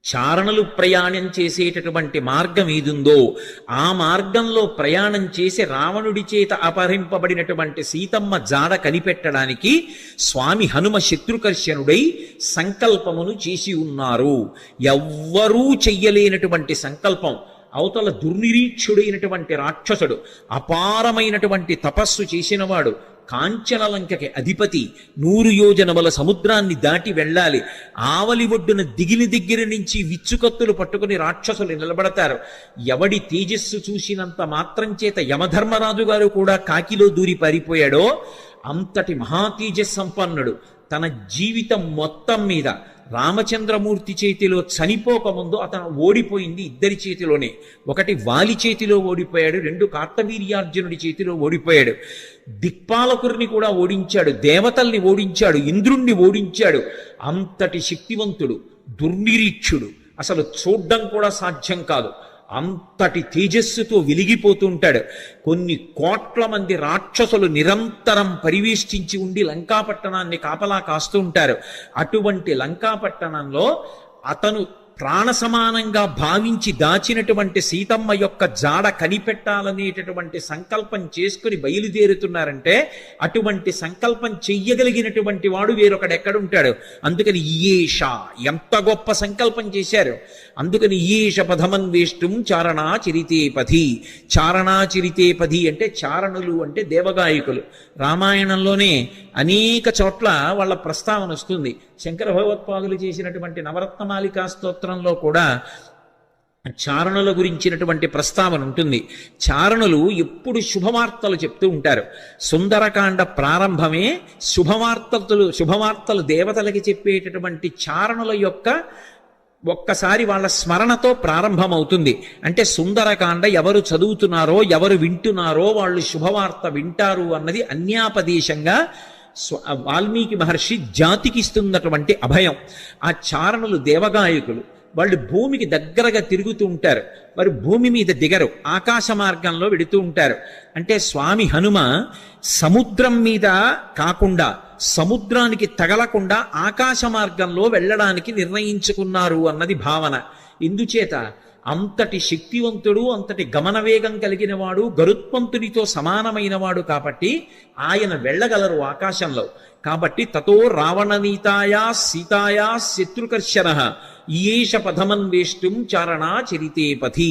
చారణలు ప్రయాణం చేసేటటువంటి మార్గం ఏదుందో ఆ మార్గంలో ప్రయాణం చేసి రావణుడి చేత అపహరింపబడినటువంటి సీతమ్మ జాడ కనిపెట్టడానికి స్వామి హనుమ శత్రుకర్షణుడై సంకల్పమును చేసి ఉన్నారు. ఎవ్వరూ చెయ్యలేనటువంటి సంకల్పం. అవతల దుర్నిరీక్షుడైనటువంటి రాక్షసుడు, అపారమైనటువంటి తపస్సు చేసినవాడు, కాంచనలంకకి అధిపతి, 100 యోజనముల సముద్రాన్ని దాటి వెళ్ళాలి. ఆవలి ఒడ్డున దిగిలి దగ్గర నుంచి విచ్చుకత్తులు పట్టుకుని రాక్షసులు నిలబడతారు. ఎవడి తేజస్సు చూసినంత మాత్రం చేత యమధర్మరాజు గారు కూడా కాకిలో దూరి పారిపోయాడో అంతటి మహాతేజస్సంపన్నుడు. తన జీవితం మొత్తం మీద రామచంద్రమూర్తి చేతిలో చనిపోకముందు అతను ఓడిపోయింది ఇద్దరి చేతిలోనే. ఒకటి వాలి చేతిలో ఓడిపోయాడు, 2 కార్తవీర్యార్జునుడి చేతిలో ఓడిపోయాడు. దిక్పాలకుర్ని కూడా ఓడించాడు, దేవతల్ని ఓడించాడు, ఇంద్రుణ్ణి ఓడించాడు. అంతటి శక్తివంతుడు, దుర్నిరీక్షుడు, అసలు చూడ్డం కూడా సాధ్యం కాదు. అంతటి తేజస్సుతో వెలిగిపోతుంటాడు. కొన్ని కోట్ల మంది రాక్షసులు నిరంతరం పరివేష్టించి ఉండి లంకాపట్టణాన్ని కాపలా కాస్తూ ఉంటారు. అటువంటి లంకాపట్టణంలో అతను ప్రాణ సమానంగా భావించి దాచినటువంటి సీతమ్మ యొక్క జాడ కనిపెట్టాలనేటటువంటి సంకల్పం చేసుకుని బయలుదేరుతున్నారంటే అటువంటి సంకల్పం చెయ్యగలిగినటువంటి వాడు వేరొకడెక్కడుంటాడు. అందుకని ఈయేష ఎంత గొప్ప సంకల్పం చేశారు. అందుకని ఈయేష పథమన్వేష్టం చారణా చరితే పథి. చారణా చరితే పథి అంటే చారణులు అంటే దేవగాయకులు. రామాయణంలోనే అనేక చోట్ల వాళ్ళ ప్రస్తావన వస్తుంది. శంకర భగవత్పాదులు చేసినటువంటి నవరత్నమాలికా స్తోత్రంలో కూడా చారణుల గురించినటువంటి ప్రస్తావన ఉంటుంది. చారణులు ఎప్పుడు శుభవార్తలు చెప్తూ ఉంటారు. సుందరకాండ ప్రారంభమే శుభవార్తలు దేవతలకి చెప్పేటటువంటి చారణుల యొక్క ఒక్కసారి వాళ్ళ స్మరణతో ప్రారంభమవుతుంది. అంటే సుందరకాండ ఎవరు చదువుతున్నారో ఎవరు వింటున్నారో వాళ్ళు శుభవార్త వింటారు అన్నది అన్యాపదేశంగా వాల్మీకి మహర్షి జాతికి ఇస్తున్నటువంటి అభయం. ఆ చారణులు దేవగాయకులు. వాళ్ళు భూమికి దగ్గరగా తిరుగుతూ ఉంటారు. వారు భూమి మీద దిగరు, ఆకాశ మార్గంలో వెడుతూ ఉంటారు. అంటే స్వామి హనుమ సముద్రం మీద కాకుండా సముద్రానికి తగలకుండా ఆకాశ మార్గంలో వెళ్ళడానికి నిర్ణయించుకున్నారు అన్నది భావన. ఎందుచేత అంతటి శక్తివంతుడు, అంతటి గమనవేగం కలిగిన వాడు, గరుత్మంతునితో సమానమైన వాడు కాబట్టి ఆయన వెళ్ళగలరు ఆకాశంలో. కాబట్టి తతో రావణనీతాయా సీతాయా శత్రుకర్షణ ఈయేష పథమన్వేష్టం చారణా చరితే పథి.